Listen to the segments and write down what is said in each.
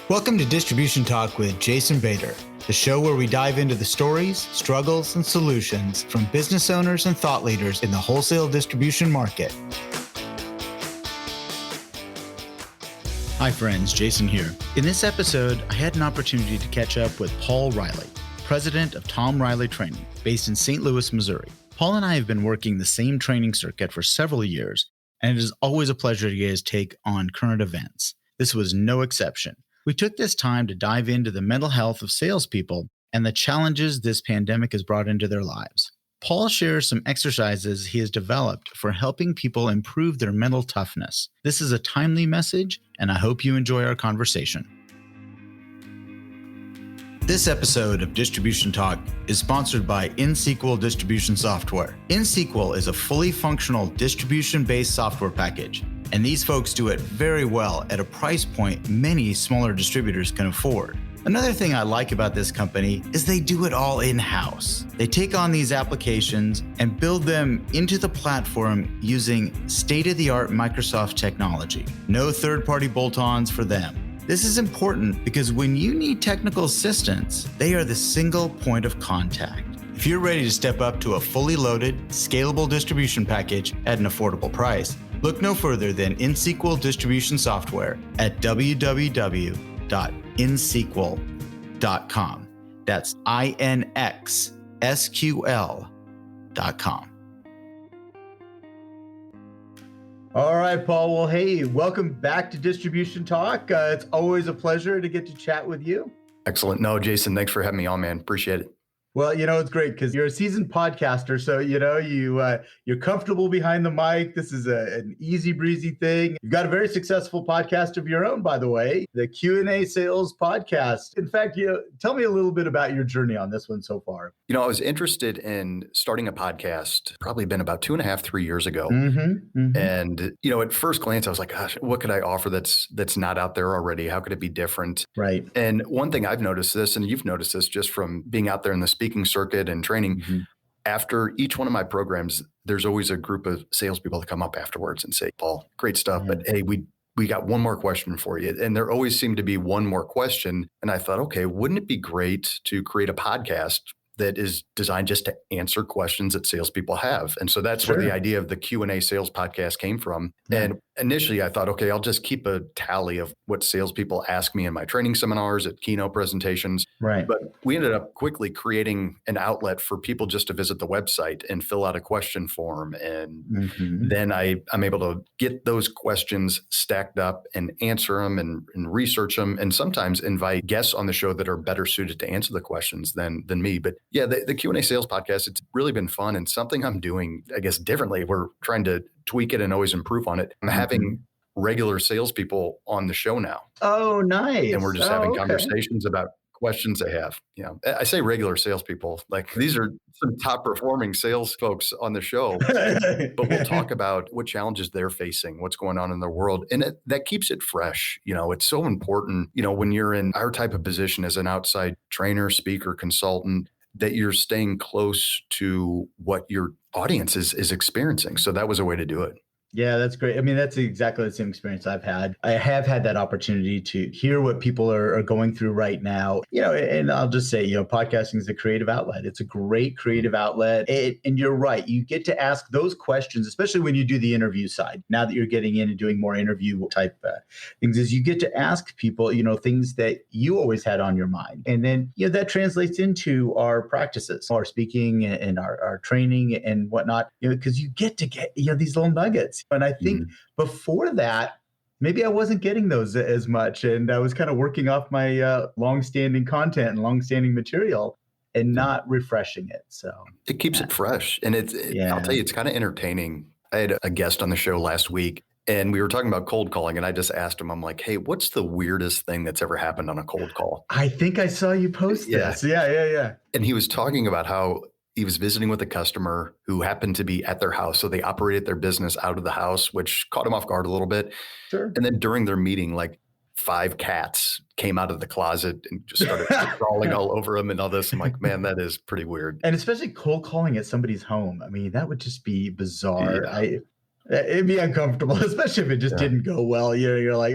Welcome to Distribution Talk with Jason Bader, the show where we dive into the stories, struggles, and solutions from business owners and thought leaders in the wholesale distribution market. Hi friends, Jason here. In this episode, I had an opportunity to catch up with Paul Reilly, president of Tom Reilly Training, based in St. Louis, Missouri. Paul and I have been working the same training circuit for several years, and it is always a pleasure to get his take on current events. This was no exception. We took this time to dive into the mental health of salespeople and the challenges this pandemic has brought into their lives. Paul shares some exercises he has developed for helping people improve their mental toughness. This is a timely message, and I hope you enjoy our conversation. This episode of Distribution Talk is sponsored by InSQL Distribution Software. InSQL is a fully functional distribution-based software package, and these folks do it very well at a price point many smaller distributors can afford. Another thing I like about this company is they do it all in-house. They take on these applications and build them into the platform using state-of-the-art Microsoft technology. No third-party bolt-ons for them. This is important because when you need technical assistance, they are the single point of contact. If you're ready to step up to a fully loaded, scalable distribution package at an affordable price, look no further than InSQL Distribution Software at www.insql.com. That's INXSQL.com. All right, Paul. Well, hey, welcome back to Distribution Talk. It's always a pleasure to get to chat with you. Excellent. No, Jason, thanks for having me on, man. Appreciate it. Well, it's great because you're a seasoned podcaster, so you're comfortable behind the mic. This is an easy breezy thing. You've got a very successful podcast of your own, by the way, the Q&A Sales Podcast. In fact, tell me a little bit about your journey on this one so far. I was interested in starting a podcast, probably been about 2.5, 3 years ago. And at first glance, I was like, gosh, what could I offer that's not out there already? How could it be different? Right. And one thing I've noticed this, and you've noticed this just from being out there in the speaking circuit and training, after each one of my programs, there's always a group of salespeople that come up afterwards and say, Paul, great stuff, but hey, we got one more question for you. And there always seemed to be one more question. And I thought, okay, wouldn't it be great to create a podcast that is designed just to answer questions that salespeople have? And so that's where the idea of the Q&A Sales Podcast came from. And initially I thought, okay, I'll just keep a tally of what salespeople ask me in my training seminars, at keynote presentations. Right. But we ended up quickly creating an outlet for people just to visit the website and fill out a question form. And then I'm able to get those questions stacked up and answer them and research them, and sometimes invite guests on the show that are better suited to answer the questions than me. But yeah, the Q&A Sales Podcast, it's really been fun and something I'm doing, I guess, differently. We're trying to tweak it and always improve on it. I'm having regular salespeople on the show now. Oh, nice. And we're just having conversations about questions they have. I say regular salespeople, like these are some top performing sales folks on the show, but we'll talk about what challenges they're facing, what's going on in their world. And that keeps it fresh. It's so important, when you're in our type of position as an outside trainer, speaker, consultant, that you're staying close to what your audience is experiencing. So that was a way to do it. Yeah, that's great. I mean, that's exactly the same experience I've had. I have had that opportunity to hear what people are going through right now. And I'll just say, podcasting is a creative outlet. It's a great creative outlet. And you're right. You get to ask those questions, especially when you do the interview side. Now that you're getting in and doing more interview type things, is you get to ask people, things that you always had on your mind. And then, that translates into our practices, our speaking and our training and whatnot, because you get these little nuggets. And I think before that, maybe I wasn't getting those as much. And I was kind of working off my longstanding content and longstanding material and not refreshing it. So it keeps it fresh. And I'll tell you, it's kind of entertaining. I had a guest on the show last week, and we were talking about cold calling. And I just asked him, I'm like, hey, what's the weirdest thing that's ever happened on a cold call? I think I saw you post this. Yeah. And he was talking about how he was visiting with a customer who happened to be at their house. So they operated their business out of the house, which caught him off guard a little bit. Sure. And then during their meeting, like 5 cats came out of the closet and just started crawling all over him and all this. I'm like, man, that is pretty weird. And especially cold calling at somebody's home. I mean, that would just be bizarre. Yeah. It'd be uncomfortable, especially if it just Yeah. didn't go well. You're like,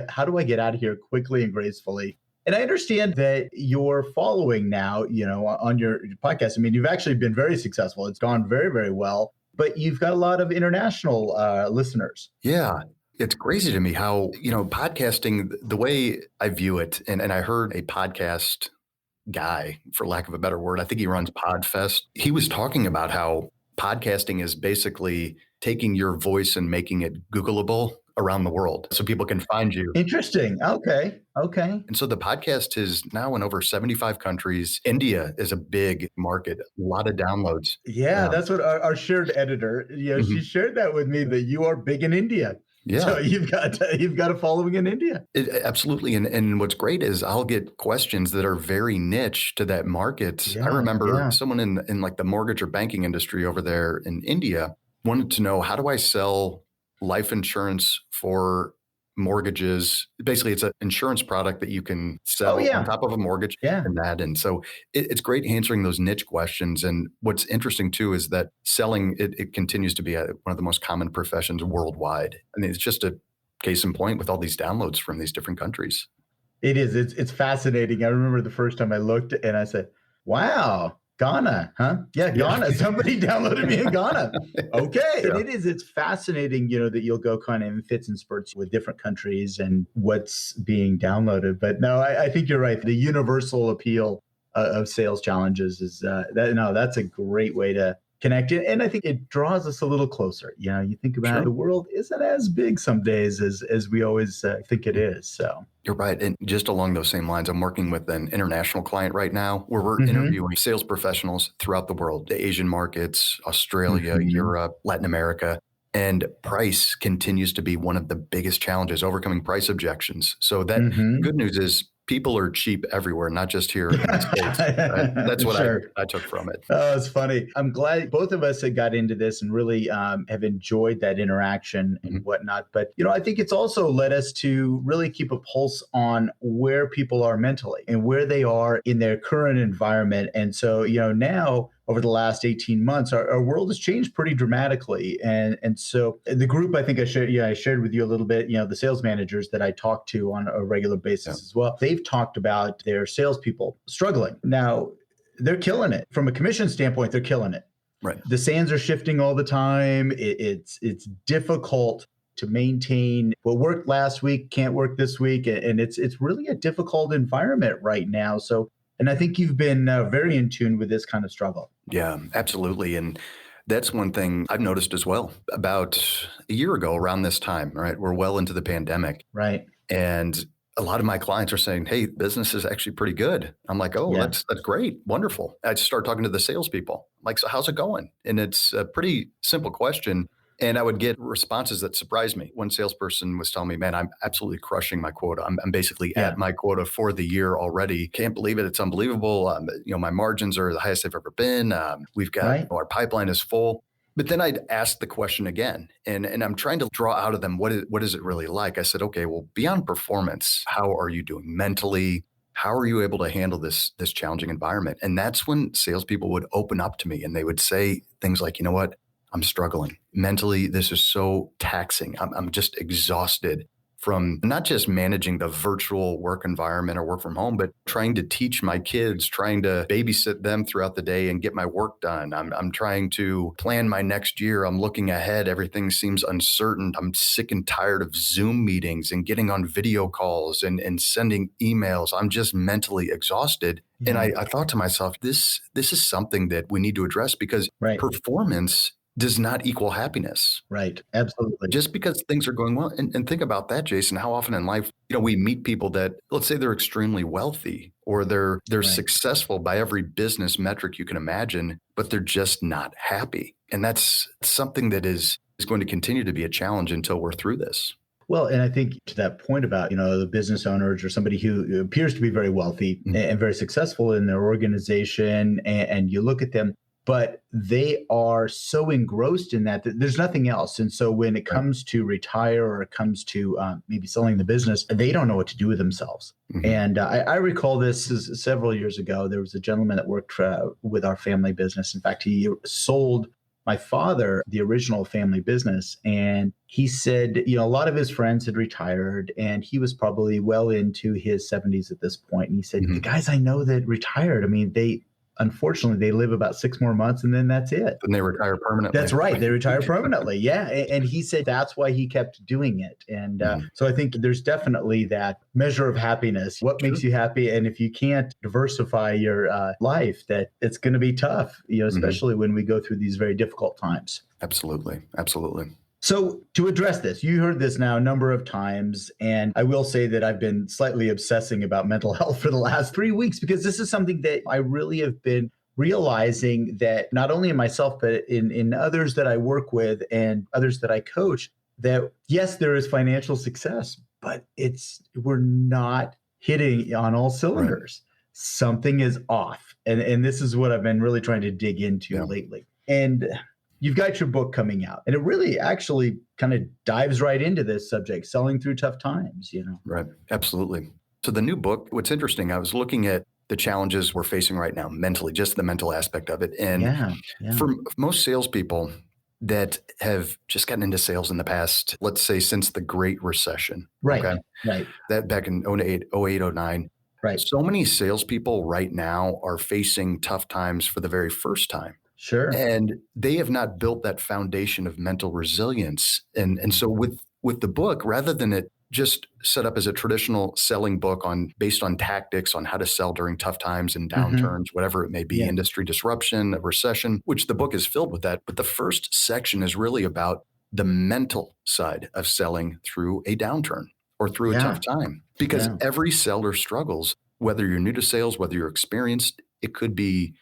how do I get out of here quickly and gracefully? And I understand that you're following now, on your podcast. I mean, you've actually been very successful. It's gone very, very well, but you've got a lot of international listeners. Yeah. It's crazy to me how, podcasting, the way I view it, and I heard a podcast guy, for lack of a better word, I think he runs Podfest. He was talking about how podcasting is basically taking your voice and making it Googleable around the world so people can find you. Interesting. Okay. And so the podcast is now in over 75 countries. India is a big market, a lot of downloads. Yeah, that's what our shared editor, she shared that with me, that you are big in India. Yeah. So you've got a following in India. Absolutely. And what's great is I'll get questions that are very niche to that market. I remember someone in like the mortgage or banking industry over there in India wanted to know, how do I sell life insurance for mortgages? Basically, it's an insurance product that you can sell on top of a mortgage and that. And so it's great answering those niche questions. And what's interesting too is that selling, it continues to be one of the most common professions worldwide. I mean, it's just a case in point with all these downloads from these different countries. It is. It's fascinating. I remember the first time I looked and I said, wow, Ghana, huh? Yeah, Ghana. Somebody downloaded me in Ghana. Okay. Yeah. And it's fascinating, that you'll go kind of in fits and spurts with different countries and what's being downloaded. But no, I think you're right. The universal appeal of sales challenges is that's a great way to connect it. And I think it draws us a little closer. You think about the world isn't as big some days as we always think it is. So you're right. And just along those same lines, I'm working with an international client right now where we're interviewing sales professionals throughout the world, the Asian markets, Australia, Europe, Latin America. And price continues to be one of the biggest challenges, overcoming price objections. So that good news is people are cheap everywhere, not just here in the States. Right? That's what I took from it. Oh, it's funny. I'm glad both of us had got into this and really have enjoyed that interaction and whatnot. But, I think it's also led us to really keep a pulse on where people are mentally and where they are in their current environment. And so, now over the last 18 months, our world has changed pretty dramatically. And so the group, I think I shared with you a little bit, the sales managers that I talk to on a regular basis as well. They've talked about their salespeople struggling. Now, they're killing it. From a commission standpoint, they're killing it. Right. The sands are shifting all the time. It's difficult to maintain what worked last week, can't work this week. And it's really a difficult environment right now. So, and I think you've been very in tune with this kind of struggle. Yeah, absolutely. And that's one thing I've noticed as well. About a year ago, around this time, right, we're well into the pandemic. Right. And a lot of my clients are saying, hey, business is actually pretty good. I'm like, oh, that's great. Wonderful. I just start talking to the salespeople. I'm like, so how's it going? And it's a pretty simple question. And I would get responses that surprised me. One salesperson was telling me, man, I'm absolutely crushing my quota. I'm basically at my quota for the year already. Can't believe it. It's unbelievable. My margins are the highest they've ever been. We've got, our pipeline is full. But then I'd ask the question again, and I'm trying to draw out of them, what is it really like? I said, okay, well, beyond performance, how are you doing mentally? How are you able to handle this challenging environment? And that's when salespeople would open up to me and they would say things like, you know what? I'm struggling mentally. This is so taxing. I'm just exhausted from not just managing the virtual work environment or work from home, but trying to teach my kids, trying to babysit them throughout the day and get my work done. I'm trying to plan my next year. I'm looking ahead. Everything seems uncertain. I'm sick and tired of Zoom meetings and getting on video calls and sending emails. I'm just mentally exhausted. And I thought to myself, this is something that we need to address because performance does not equal happiness. Right. Absolutely. Just because things are going well. And think about that, Jason, how often in life, we meet people that, let's say they're extremely wealthy or they're successful by every business metric you can imagine, but they're just not happy. And that's something that is going to continue to be a challenge until we're through this. Well, and I think to that point about, the business owners or somebody who appears to be very wealthy and very successful in their organization, and you look at them, but they are so engrossed in that there's nothing else. And so when it comes to retire or it comes to maybe selling the business, they don't know what to do with themselves. And I recall this several years ago. There was a gentleman that worked with our family business. In fact, he sold my father, the original family business. And he said, a lot of his friends had retired and he was probably well into his 70s at this point. And he said, the guys I know that retired, I mean, unfortunately, they live about 6 more months and then that's it. And they retire permanently. That's right. They retire permanently. Yeah. And he said that's why he kept doing it. And so I think there's definitely that measure of happiness. What makes you happy? And if you can't diversify your life, that it's going to be tough, especially when we go through these very difficult times. Absolutely. Absolutely. So to address this, you heard this now a number of times, and I will say that I've been slightly obsessing about mental health for the last 3 weeks because this is something that I really have been realizing that not only in myself, but in others that I work with and others that I coach, that yes, there is financial success, but we're not hitting on all cylinders. Right. Something is off. And this is what I've been really trying to dig into lately. And you've got your book coming out, and it really actually kind of dives right into this subject, selling through tough times, Right. Absolutely. So the new book, what's interesting, I was looking at the challenges we're facing right now mentally, just the mental aspect of it. And for most salespeople that have just gotten into sales in the past, let's say since the Great Recession, right? That back in 08, 09, right. So many salespeople right now are facing tough times for the very first time. Sure. And they have not built that foundation of mental resilience. And so with the book, rather than it just set up as a traditional selling book based on tactics on how to sell during tough times and downturns, whatever it may be, industry disruption, a recession, which the book is filled with that. But the first section is really about the mental side of selling through a downturn or through a tough time, because every seller struggles, whether you're new to sales, whether you're experienced. It could be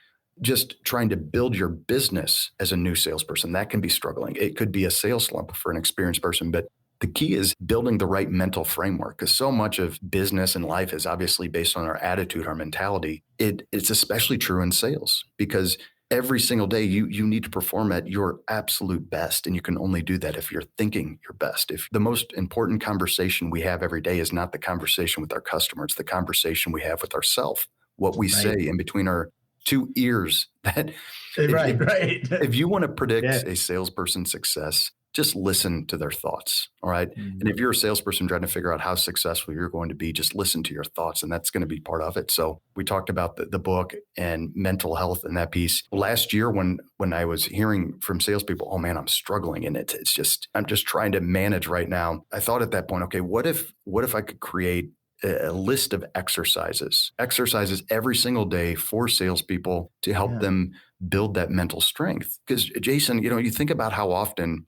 just trying to build your business as a new salesperson. That can be struggling. It could be a sales slump for an experienced person, but the key is building the right mental framework, because so much of business and life is obviously based on our attitude, our mentality. It's especially true in sales, because every single day you need to perform at your absolute best. And you can only do that if you're thinking your best. If the most important conversation we have every day is not the conversation with our customer, it's the conversation we have with ourselves, what we say in between our 2 ears. That if you want to predict a salesperson's success, just listen to their thoughts. All right. And if you're a salesperson trying to figure out how successful you're going to be, just listen to your thoughts. And that's going to be part of it. So we talked about the book and mental health and that piece. Last year, when I was hearing from salespeople, oh man, I'm struggling. And I'm just trying to manage right now. I thought at that point, okay, what if I could create a list of exercises every single day for salespeople to help them build that mental strength? Because Jason, you think about how often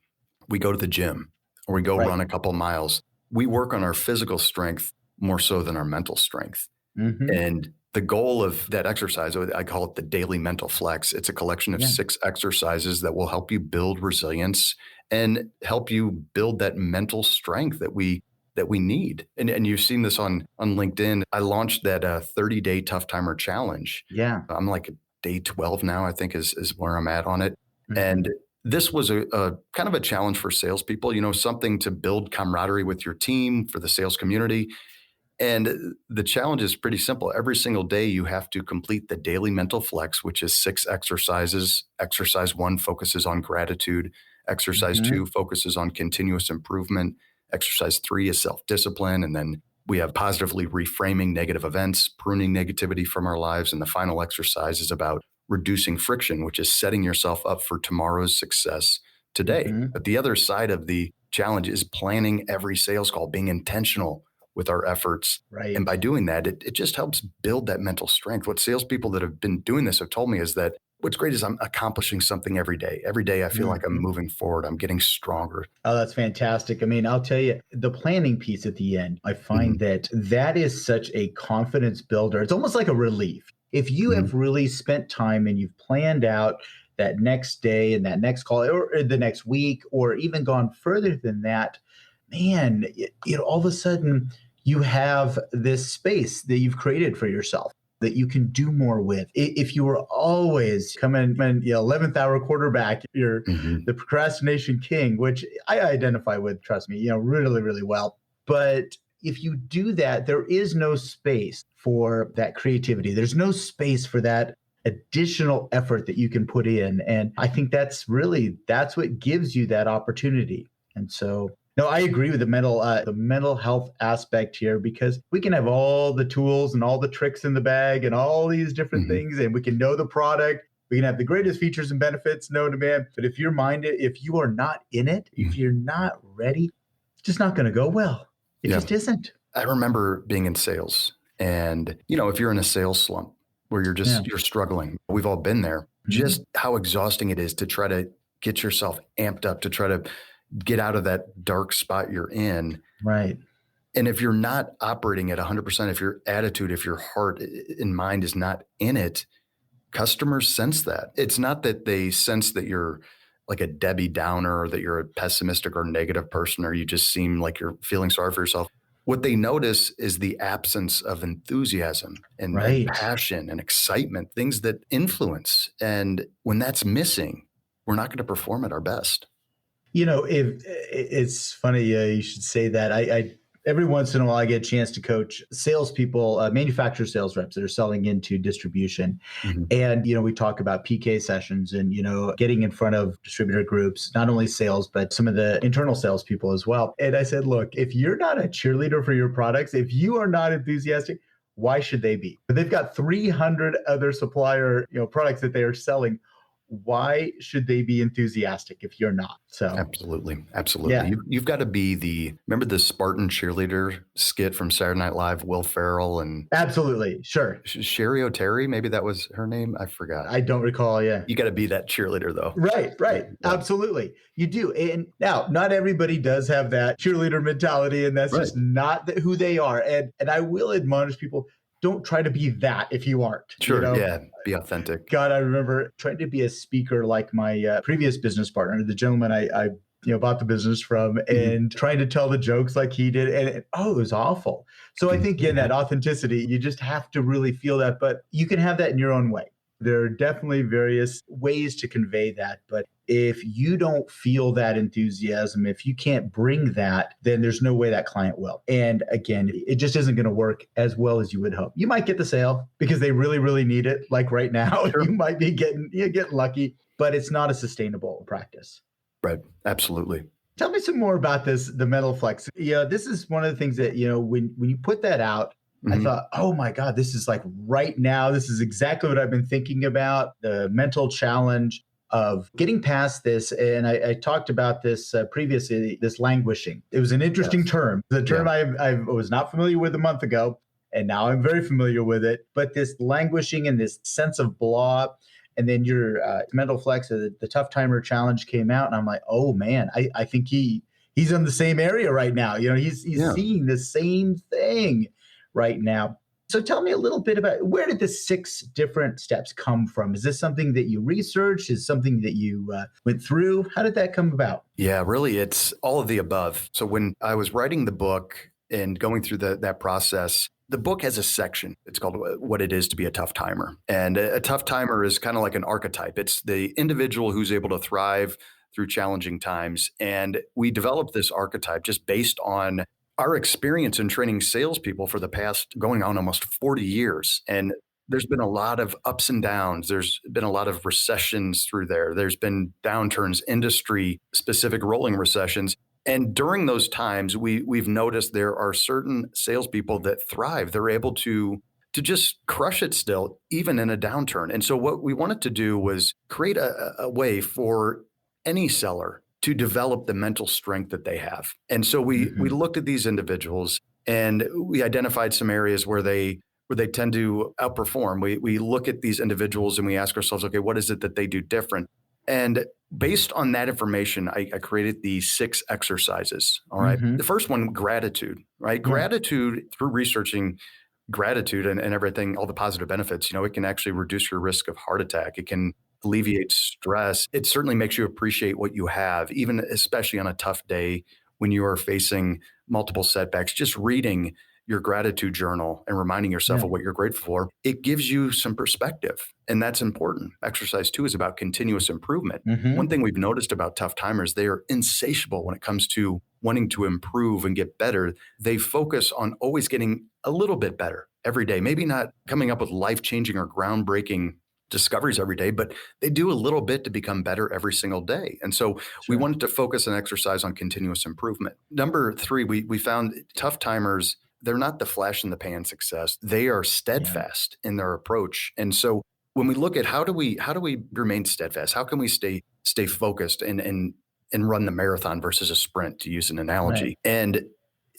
we go to the gym or we go run a couple miles. We work on our physical strength more so than our mental strength. And the goal of that exercise, I call it the daily mental flex. It's a collection of 6 exercises that will help you build resilience and help you build that mental strength that we need. And you've seen this on LinkedIn. I launched that 30-day Tough Timer Challenge. Yeah. I'm like day 12 now, I think is where I'm at on it. And this was a kind of a challenge for salespeople, something to build camaraderie with your team, for the sales community. And the challenge is pretty simple. Every single day you have to complete the daily mental flex, which is 6 exercises. Exercise 1 focuses on gratitude. Exercise 2 focuses on continuous improvement. Exercise 3 is self-discipline. And then we have positively reframing negative events, pruning negativity from our lives. And the final exercise is about reducing friction, which is setting yourself up for tomorrow's success today. But the other side of the challenge is planning every sales call, being intentional with our efforts. Right. And by doing that, it just helps build that mental strength. What salespeople that have been doing this have told me is that what's great is I'm accomplishing something every day. Every day I feel like I'm moving forward. I'm getting stronger. Oh, that's fantastic. I mean, I'll tell you, the planning piece at the end, I find that is such a confidence builder. It's almost like a relief. If you have really spent time and you've planned out that next day and that next call or the next week, or even gone further than that, man, all of a sudden you have this space that you've created for yourself that you can do more with. If you were always coming 11th hour quarterback, you're the procrastination king, which I identify with, trust me, really, really well. But if you do that, there is no space for that creativity. There's no space for that additional effort that you can put in. And I think that's what gives you that opportunity. And so, no, I agree with the mental health aspect here, because we can have all the tools and all the tricks in the bag and all these different things, and we can know the product. We can have the greatest features and benefits known to man. But if you are not in it, if you're not ready, it's just not going to go well. It just isn't. I remember being in sales, and if you're in a sales slump where you're struggling, we've all been there, just how exhausting it is to try to get yourself amped up, to try to get out of that dark spot you're in. Right. And if you're not operating at 100%, if your attitude, if your heart and mind is not in it, customers sense that. It's not that they sense that you're like a Debbie Downer, or that you're a pessimistic or negative person, or you just seem like you're feeling sorry for yourself. What they notice is the absence of enthusiasm and passion and excitement, things that influence. And when that's missing, we're not going to perform at our best. If it's funny, you should say that. I every once in a while I get a chance to coach salespeople, manufacturer sales reps that are selling into distribution, and we talk about PK sessions and getting in front of distributor groups, not only sales but some of the internal salespeople as well. And I said, look, if you're not a cheerleader for your products, if you are not enthusiastic, why should they be? They've got 300 other supplier products that they are selling. Why should they be enthusiastic if you're not? So absolutely. Yeah. You've got to be remember the Spartan cheerleader skit from Saturday Night Live, Will Ferrell and absolutely. Sure. Sherry O'Terry, maybe that was her name. I forgot. I don't recall. Yeah. You got to be that cheerleader though. Right. Yeah. Absolutely. You do. And now not everybody does have that cheerleader mentality, and that's just not who they are. And I will admonish people, don't try to be that if you aren't. Sure. Yeah. Be authentic. God, I remember trying to be a speaker like my previous business partner, the gentleman I bought the business from, and trying to tell the jokes like he did. And it was awful. So I think in that authenticity, you just have to really feel that, but you can have that in your own way. There are definitely various ways to convey that. But if you don't feel that enthusiasm, if you can't bring that, then there's no way that client will. And again, it just isn't going to work as well as you would hope. You might get the sale because they really, really need it. Like right now, you might be getting lucky, but it's not a sustainable practice. Right. Absolutely. Tell me some more about the mental flex. This is one of the things that, when you put that out, I thought, oh my God, this is like right now. This is exactly what I've been thinking about, the mental challenge of getting past this. And I talked about this previously, this languishing. It was an interesting term. The term I was not familiar with a month ago, and now I'm very familiar with it. But this languishing and this sense of blah, and then your mental flex, the tough timer challenge came out, and I'm like, oh man, I think he's in the same area right now. He's seeing the same thing right now. So tell me a little bit about, where did the 6 different steps come from? Is this something that you researched? Is something that you went through? How did that come about? Yeah, really, it's all of the above. So when I was writing the book and going through that process, the book has a section. It's called What It Is to Be a Tough Timer. And a tough timer is kind of like an archetype. It's the individual who's able to thrive through challenging times. And we developed this archetype just based on our experience in training salespeople for the past going on almost 40 years. And there's been a lot of ups and downs. There's been a lot of recessions through there. There's been downturns, industry specific rolling recessions. And during those times, we've noticed there are certain salespeople that thrive. They're able to just crush it still, even in a downturn. And so what we wanted to do was create a way for any seller to develop the mental strength that they have. And so we looked at these individuals and we identified some areas where they tend to outperform. We look at these individuals and we ask ourselves, okay, what is it that they do different? And based on that information, I created these 6 exercises. All right. The first one, gratitude, right? Gratitude, through researching gratitude and everything, all the positive benefits, it can actually reduce your risk of heart attack. It can alleviate stress. It certainly makes you appreciate what you have, even especially on a tough day when you are facing multiple setbacks. Just reading your gratitude journal and reminding yourself of what you're grateful for, it gives you some perspective. And that's important. Exercise 2 is about continuous improvement. One thing we've noticed about tough timers, they are insatiable when it comes to wanting to improve and get better. They focus on always getting a little bit better every day, maybe not coming up with life-changing or groundbreaking discoveries every day, but they do a little bit to become better every single day. And so we wanted to focus and exercise on continuous improvement. Number 3, we found tough timers, they're not the flash in the pan success. They are steadfast in their approach. And so when we look at how do we remain steadfast? How can we stay focused and run the marathon versus a sprint, to use an analogy? Right. And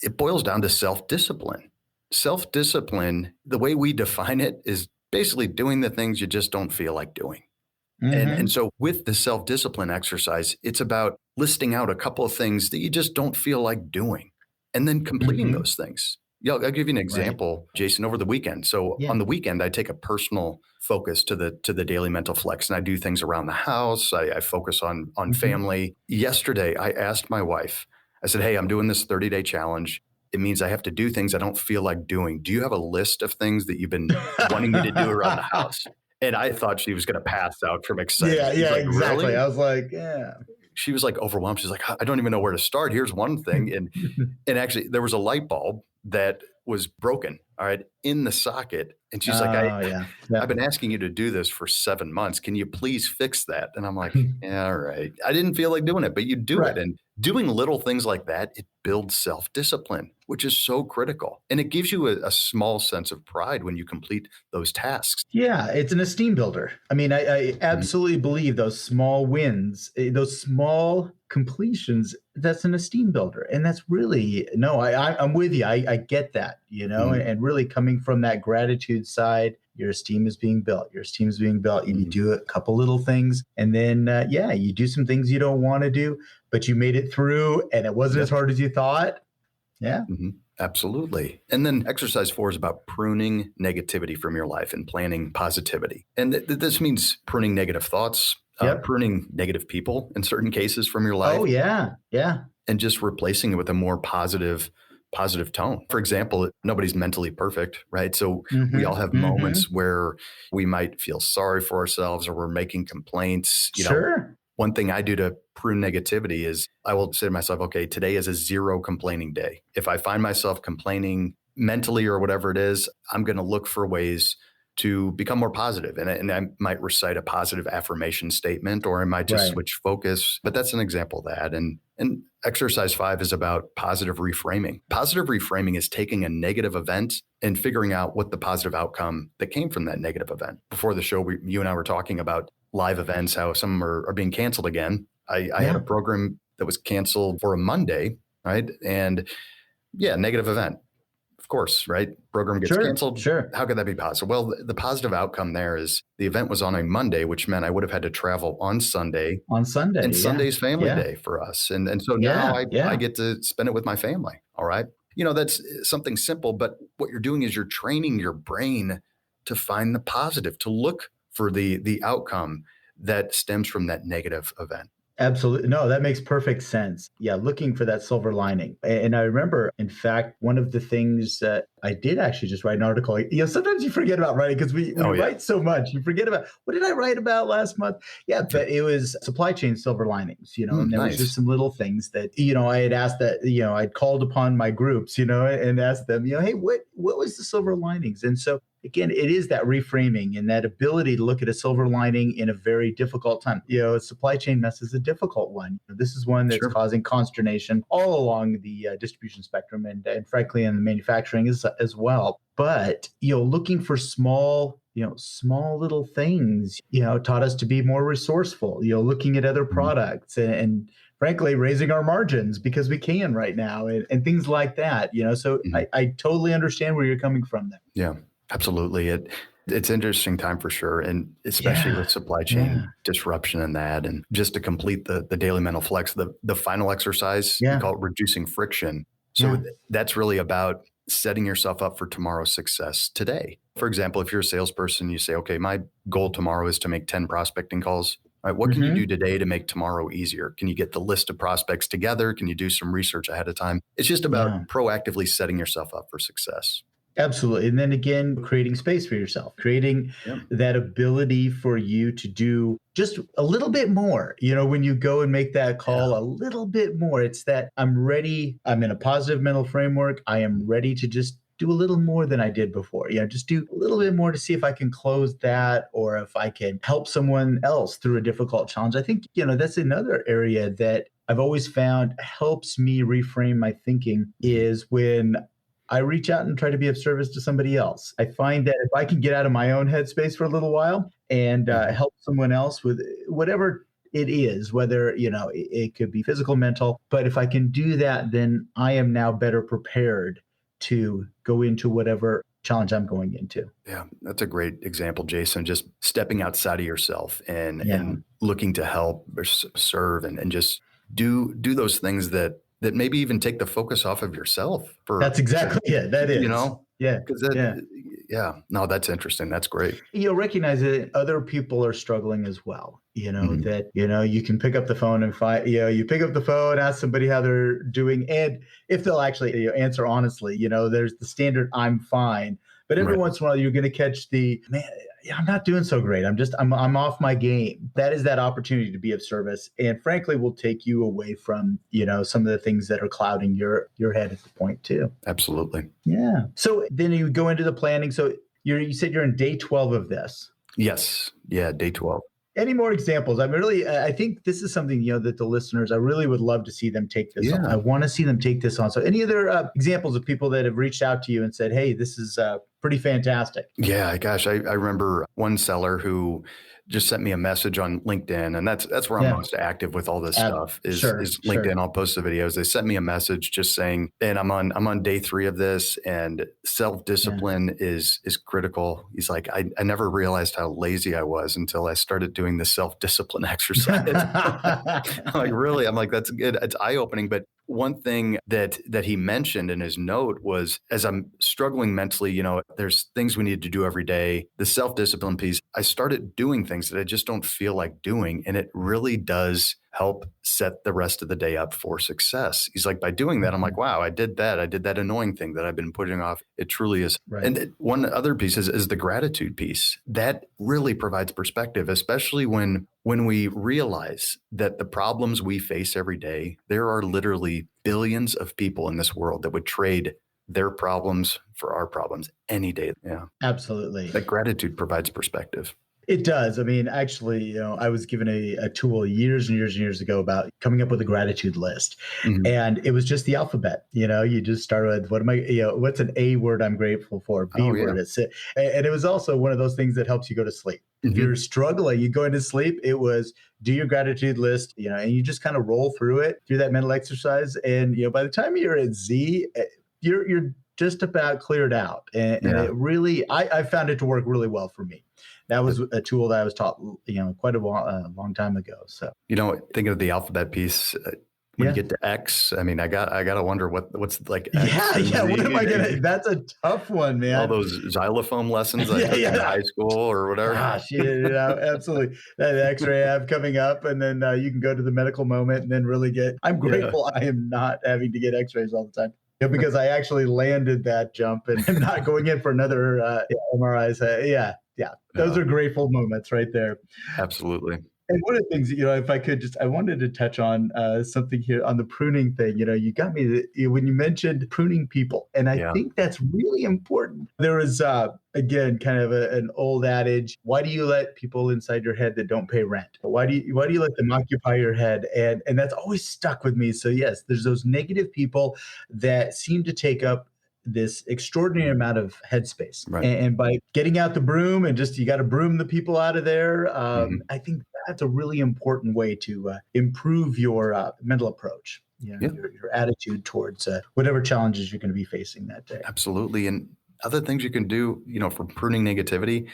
it boils down to self-discipline. Self-discipline, the way we define it, is basically doing the things you just don't feel like doing. And so with the self-discipline exercise, it's about listing out a couple of things that you just don't feel like doing and then completing those things. Yeah, I'll give you an example, Jason, over the weekend. So on the weekend, I take a personal focus to the daily mental flex, and I do things around the house. I focus on family. Yesterday, I asked my wife, I said, hey, I'm doing this 30-day challenge. It means I have to do things I don't feel like doing. Do you have a list of things that you've been wanting me to do around the house? And I thought she was going to pass out from excitement. Yeah, like, exactly. Really? I was like, yeah. She was like overwhelmed. She's like, I don't even know where to start. Here's one thing. And actually, there was a light bulb that was broken, all right, in the socket. And she's like, I've been asking you to do this for 7 months. Can you please fix that? And I'm like, yeah, all right. I didn't feel like doing it, but you do it. And doing little things like that, it builds self-discipline, which is so critical. And it gives you a small sense of pride when you complete those tasks. Yeah, it's an esteem builder. I mean, I absolutely believe those small wins, those small completions, that's an esteem builder. And that's really, I'm with you. I get that, and really coming from that gratitude side, your esteem is being built. Your esteem is being built. You do a couple little things, and then, you do some things you don't want to do, but you made it through and it wasn't as hard as you thought. Yeah. Absolutely. And then exercise 4 is about pruning negativity from your life and planting positivity. And this means pruning negative thoughts, pruning negative people in certain cases from your life. Oh, yeah. Yeah. And just replacing it with a more positive tone. For example, nobody's mentally perfect, right? So we all have moments where we might feel sorry for ourselves or we're making complaints. One thing I do to prune negativity is I will say to myself, okay, today is a 0 complaining day. If I find myself complaining mentally or whatever it is, I'm going to look for ways to become more positive. And I might recite a positive affirmation statement, or I might just switch focus. But that's an example of that. And exercise 5 is about positive reframing. Positive reframing is taking a negative event and figuring out what the positive outcome that came from that negative event. Before the show, you and I were talking about live events, how some are being canceled again. I had a program that was canceled for a Monday, right? And negative event. Of course, right? Program gets canceled. Sure. How could that be positive? Well, the positive outcome there is the event was on a Monday, which meant I would have had to travel on Sunday. And Sunday's family day for us. And so now I get to spend it with my family. All right. That's something simple, but what you're doing is you're training your brain to find the positive, to look for the outcome that stems from that negative event. Absolutely. No, that makes perfect sense. Yeah, looking for that silver lining. And I remember, in fact, one of the things that I did actually just write an article. Sometimes you forget about writing because we write so much. You forget about, what did I write about last month? Yeah, but it was supply chain silver linings, and there was just some little things that, I had asked that, I'd called upon my groups, and asked them, hey, what was the silver linings? And so again, it is that reframing and that ability to look at a silver lining in a very difficult time. Supply chain mess is a difficult one. This is one that's causing consternation all along the distribution spectrum and frankly in the manufacturing as well. But, looking for small little things, taught us to be more resourceful, looking at other products and frankly, raising our margins because we can right now and things like that, So I totally understand where you're coming from there. Yeah. Absolutely. It's an interesting time for sure. And especially with supply chain disruption and that. And just to complete the daily mental flex, the final exercise, we call it reducing friction. So that's really about setting yourself up for tomorrow's success today. For example, if you're a salesperson, you say, okay, my goal tomorrow is to make 10 prospecting calls. All right, what can you do today to make tomorrow easier? Can you get the list of prospects together? Can you do some research ahead of time? It's just about proactively setting yourself up for success. Absolutely. And then again, creating space for yourself, creating that ability for you to do just a little bit more, when you go and make that call, a little bit more. It's that I'm ready. I'm in a positive mental framework. I am ready to just do a little more than I did before. Just do a little bit more to see if I can close that or if I can help someone else through a difficult challenge. I think, that's another area that I've always found helps me reframe my thinking is when I reach out and try to be of service to somebody else. I find that if I can get out of my own headspace for a little while and help someone else with whatever it is, whether, it could be physical, mental, but if I can do that, then I am now better prepared to go into whatever challenge I'm going into. Yeah, that's a great example, Jason. Just stepping outside of yourself and looking to help or serve and just do those things that maybe even take the focus off of yourself. That's exactly it. That is. Yeah. Because no, that's interesting. That's great. Recognize that other people are struggling as well. That, you can pick up the phone and you pick up the phone, ask somebody how they're doing. And if they'll actually answer honestly, there's the standard, I'm fine. But every once in a while, you're going to catch the, man, I'm not doing so great. I'm off my game. That is that opportunity to be of service. And frankly, will take you away from, some of the things that are clouding your head at the point too. Absolutely. Yeah. So then you go into the planning. So you said you're in day 12 of this. Yes. Yeah. Day 12. Any more examples? I think this is something, that the listeners, I really would love to see them take this on. I want to see them take this on. So any other examples of people that have reached out to you and said, hey, this is pretty fantastic? Yeah, gosh, I remember one seller who just sent me a message on LinkedIn, and that's where I'm most active with all this stuff is LinkedIn. Sure. I'll post the videos. They sent me a message just saying, and I'm on day 3 of this, and self-discipline is critical. He's like, I never realized how lazy I was until I started doing the self-discipline exercise. I'm like, really? I'm like, that's good. It's eye-opening. But one thing that he mentioned in his note was, as I'm struggling mentally, there's things we need to do every day. The self-discipline piece, I started doing things that I just don't feel like doing. And it really does help set the rest of the day up for success. He's like, by doing that, I'm like, wow, I did that. I did that annoying thing that I've been putting off. It truly is. Right. And one other piece is the gratitude piece. That really provides perspective, especially when we realize that the problems we face every day, there are literally billions of people in this world that would trade their problems for our problems any day. Yeah, absolutely. That gratitude provides perspective. It does. I mean, actually, I was given a tool years and years and years ago about coming up with a gratitude list. Mm-hmm. And it was just the alphabet. You just start with, what's an A word I'm grateful for? B word. It's it. And it was also one of those things that helps you go to sleep. Mm-hmm. If you're struggling, you go into sleep, it was do your gratitude list, and you just kind of roll through it, do that mental exercise. And, by the time you're at Z, you're just about cleared out. And it really, I found it to work really well for me. That was a tool that I was taught, quite a long time ago. So, thinking of the alphabet piece, when you get to X, I mean, I gotta wonder what's like. X What am I gonna? That's a tough one, man. All those xylophone lessons I took in high school or whatever. Gosh, absolutely. That X-ray I have coming up, and then you can go to the medical moment and then really get. I'm grateful I am not having to get X-rays all the time. Because I actually landed that jump and I'm not going in for another MRIs. Those are grateful moments right there. Absolutely. And one of the things, if I could I wanted to touch on something here on the pruning thing. You got me when you mentioned pruning people. And I think that's really important. There is, again, kind of an old adage. Why do you let people inside your head that don't pay rent? Why do you let them occupy your head? And that's always stuck with me. So yes, there's those negative people that seem to take up this extraordinary amount of headspace. Right. And by getting out the broom and you got to broom the people out of there, I think that's a really important way to improve your mental approach, your attitude towards whatever challenges you're going to be facing that day. Absolutely. And other things you can do, for pruning negativity,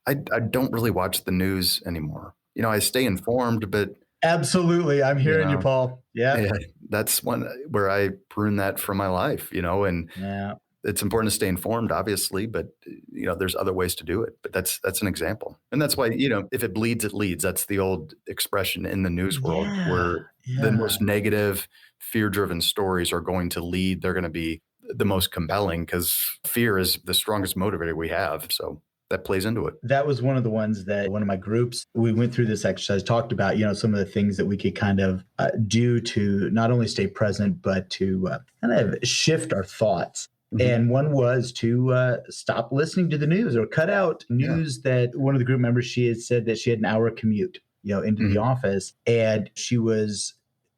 I don't really watch the news anymore. I stay informed, but absolutely. I'm hearing you, Paul. Yeah. That's one where I prune that from my life, and it's important to stay informed, obviously, but there's other ways to do it. But that's an example. And that's why, if it bleeds, it leads. That's the old expression in the news world where the most negative, fear-driven stories are going to lead. They're going to be the most compelling because fear is the strongest motivator we have. So that plays into it. That was one of the ones that one of my groups, we went through this exercise, talked about, some of the things that we could kind of do to not only stay present, but to kind of shift our thoughts. And one was to stop listening to the news or cut out Yeah. news. That one of the group members, she had said that she had an hour commute, into the office. And she was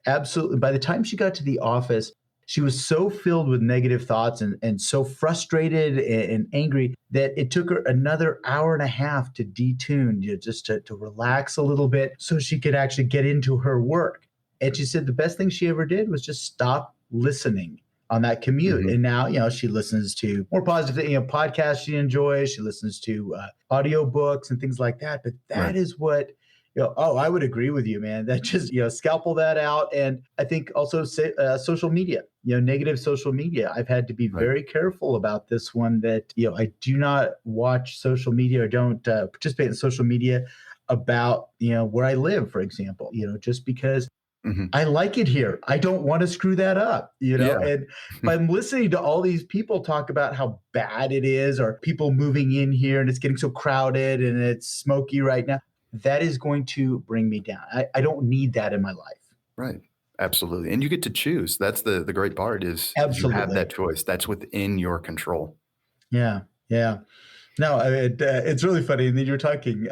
absolutely, by the time she got to the office, she was so filled with negative thoughts and so frustrated and angry that it took her another hour and a half to detune, just to relax a little bit so she could actually get into her work. And she said the best thing she ever did was just stop listening on that commute. And now, she listens to more positive, podcasts she enjoys. She listens to audio books and things like that. But that is what, I would agree with you, man. That just, scalpel that out. And I think also social media, negative social media. I've had to be very careful about this one that, I do not watch social media or don't participate in social media about, where I live, for example, just because I like it here. I don't want to screw that up, and if I'm listening to all these people talk about how bad it is, or people moving in here and it's getting so crowded and it's smoky right now, that is going to bring me down. I don't need that in my life. Right. Absolutely. And you get to choose. That's the great part is you have that choice. That's within your control. Yeah. Yeah. No, it's really funny. And then you were talking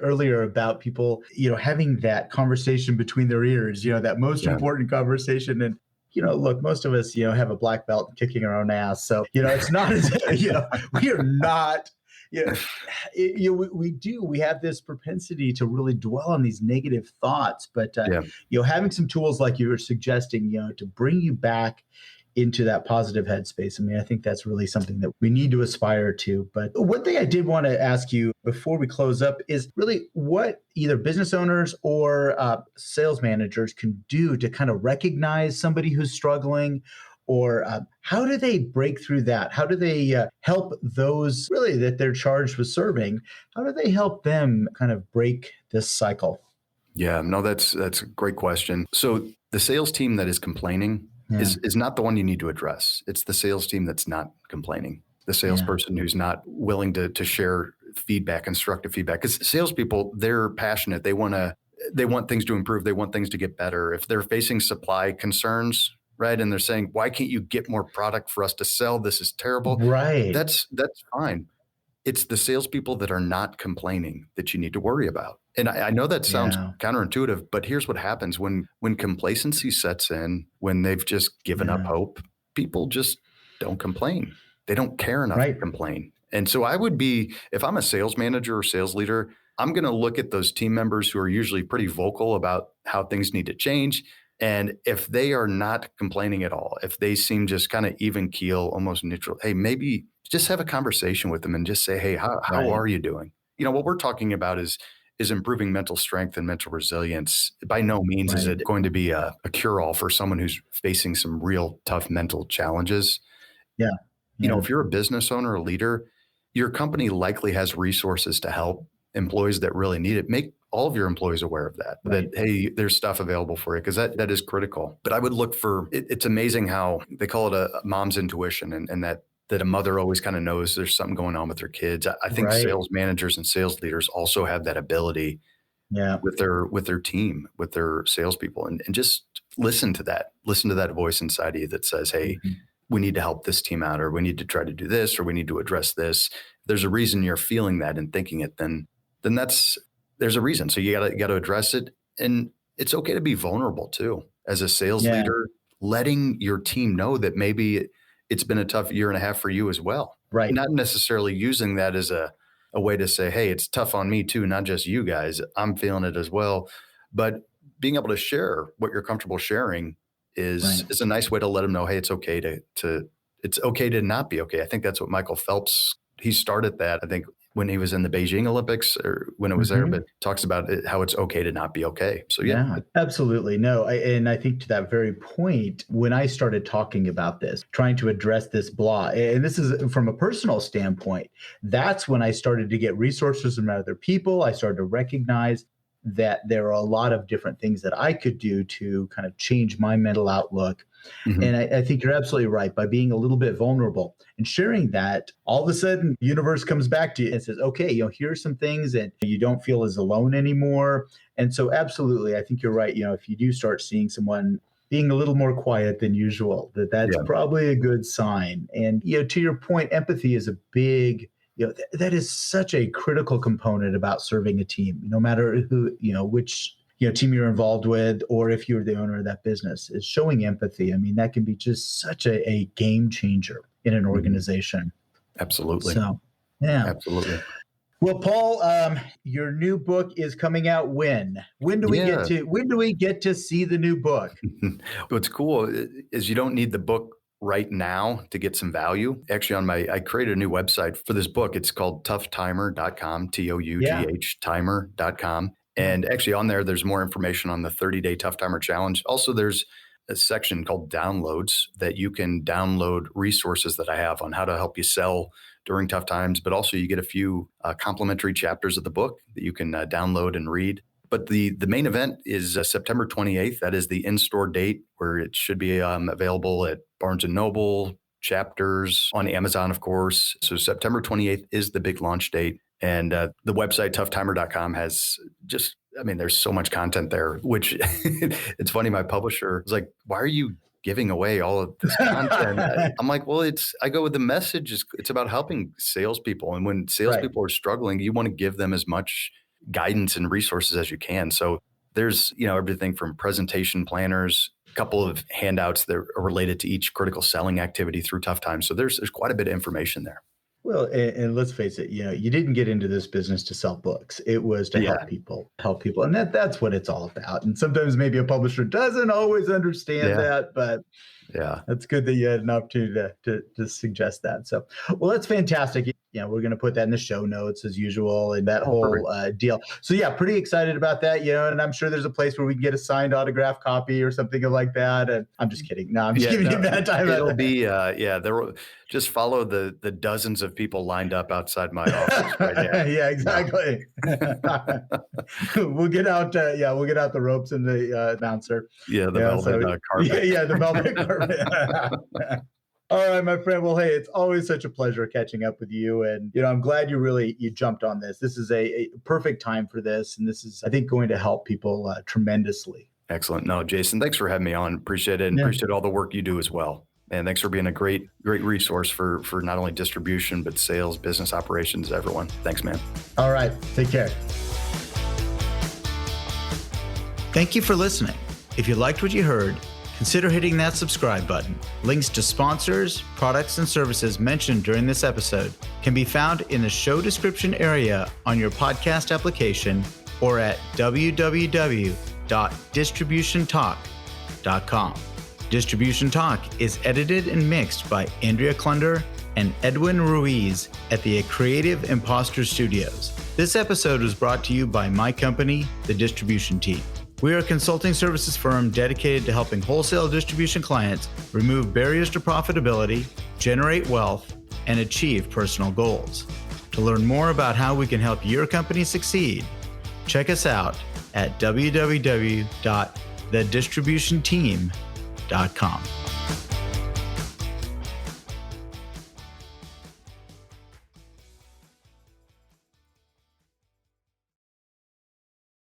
earlier about people, having that conversation between their ears, that most important conversation. And, look, most of us, have a black belt and kicking our own ass. So, it's not as, we are not, we have this propensity to really dwell on these negative thoughts. But, having some tools like you were suggesting, to bring you back into that positive headspace. I mean, I think that's really something that we need to aspire to. But one thing I did want to ask you before we close up is really what either business owners or sales managers can do to kind of recognize somebody who's struggling, or how do they break through that? How do they help those really that they're charged with serving? How do they help them kind of break this cycle? Yeah, no, that's a great question. So the sales team that is complaining is not the one you need to address. It's the sales team that's not complaining. The salesperson who's not willing to share feedback, constructive feedback. Because salespeople, they're passionate. They want things to improve. They want things to get better. If they're facing supply concerns, right, and they're saying, "Why can't you get more product for us to sell? This is terrible." Right. That's fine. It's the salespeople that are not complaining that you need to worry about. And I know that sounds counterintuitive, but here's what happens when complacency sets in, when they've just given up hope, people just don't complain. They don't care enough to complain. And so I would be, if I'm a sales manager or sales leader, I'm going to look at those team members who are usually pretty vocal about how things need to change. And if they are not complaining at all, if they seem just kind of even keel, almost neutral, hey, maybe just have a conversation with them and just say, hey, how are you doing? What we're talking about is improving mental strength and mental resilience. By no means is it going to be a cure-all for someone who's facing some real tough mental challenges. If you're a business owner or leader, your company likely has resources to help employees that really need it. Make all of your employees aware of that, that, hey, there's stuff available for you, because that is critical. But I would look for, it's amazing how they call it a mom's intuition, and that a mother always kind of knows there's something going on with their kids. I think sales managers and sales leaders also have that ability with their team, with their salespeople, and just listen to that voice inside of you that says, hey, we need to help this team out, or we need to try to do this, or we need to address this. If there's a reason you're feeling that and thinking it, then there's a reason. So you got to address it. And it's okay to be vulnerable too. As a sales leader, letting your team know that maybe it's been a tough year and a half for you as well. Right. Not necessarily using that as a way to say, hey, it's tough on me too, not just you guys. I'm feeling it as well. But being able to share what you're comfortable sharing is a nice way to let them know, hey, it's okay it's okay to not be okay. I think that's what Michael Phelps, he started that, I think, when he was in the Beijing Olympics, or when it was there, but talks about how it's okay to not be okay. So yeah, absolutely. No. And I think to that very point, when I started talking about this, trying to address this blah, and this is from a personal standpoint, that's when I started to get resources from other people. I started to recognize that there are a lot of different things that I could do to kind of change my mental outlook. And I think you're absolutely right. By being a little bit vulnerable and sharing that, all of a sudden, the universe comes back to you and says, okay, here are some things, and you don't feel as alone anymore. And so absolutely, I think you're right. If you do start seeing someone, being a little more quiet than usual, that's probably a good sign. And, to your point, empathy is a big, that is such a critical component about serving a team, no matter who, which, team you're involved with, or if you're the owner of that business, is showing empathy. I mean, that can be just such a game changer in an organization. Absolutely. So, yeah. Absolutely. Well, Paul, your new book is coming out when? When do we get to see the new book? What's cool is you don't need the book right now to get some value. Actually, I created a new website for this book. It's called toughtimer.com, TOUGH timer.com. And actually on there's more information on the 30-day Tough Timer Challenge. Also, there's a section called downloads that you can download resources that I have on how to help you sell during tough times, but also you get a few complimentary chapters of the book that you can download and read. But the main event is September 28th. That is the in-store date where it should be available at Barnes & Noble, Chapters, on Amazon, of course. So September 28th is the big launch date. And the website, toughtimer.com, has there's so much content there, which it's funny. My publisher was like, why are you giving away all of this content? I'm like, well, I go with the message. It's about helping salespeople. And when salespeople are struggling, you want to give them as much guidance and resources as you can. So there's, everything from presentation planners, a couple of handouts that are related to each critical selling activity through tough times. So there's quite a bit of information there. Well, and let's face it, you didn't get into this business to sell books. It was to help people. And that's what it's all about. And sometimes maybe a publisher doesn't always understand that, but that's good that you had an opportunity to suggest that. So, well, that's fantastic. We're going to put that in the show notes as usual and that whole deal. So pretty excited about that, and I'm sure there's a place where we can get a signed autograph copy or something like that. And I'm just kidding. No, I'm just giving you that time. It'll be, there will just follow the dozens of people lined up outside my office right now. Yeah, exactly. We'll get out the ropes and the announcer. Yeah, the velvet carpet. Yeah, the velvet carpet. All right, my friend. Well, hey, it's always such a pleasure catching up with you. And, I'm glad you jumped on this. This is a perfect time for this. And this is, I think, going to help people tremendously. Excellent. No, Jason, thanks for having me on. Appreciate it. And appreciate all the work you do as well. And thanks for being a great resource for not only distribution, but sales, business operations, everyone. Thanks, man. All right. Take care. Thank you for listening. If you liked what you heard, consider hitting that subscribe button. Links to sponsors, products, and services mentioned during this episode can be found in the show description area on your podcast application or at www.distributiontalk.com. Distribution Talk is edited and mixed by Andrea Klunder and Edwin Ruiz at the Creative Impostor Studios. This episode was brought to you by my company, The Distribution Team. We are a consulting services firm dedicated to helping wholesale distribution clients remove barriers to profitability, generate wealth, and achieve personal goals. To learn more about how we can help your company succeed, check us out at www.thedistributionteam.com.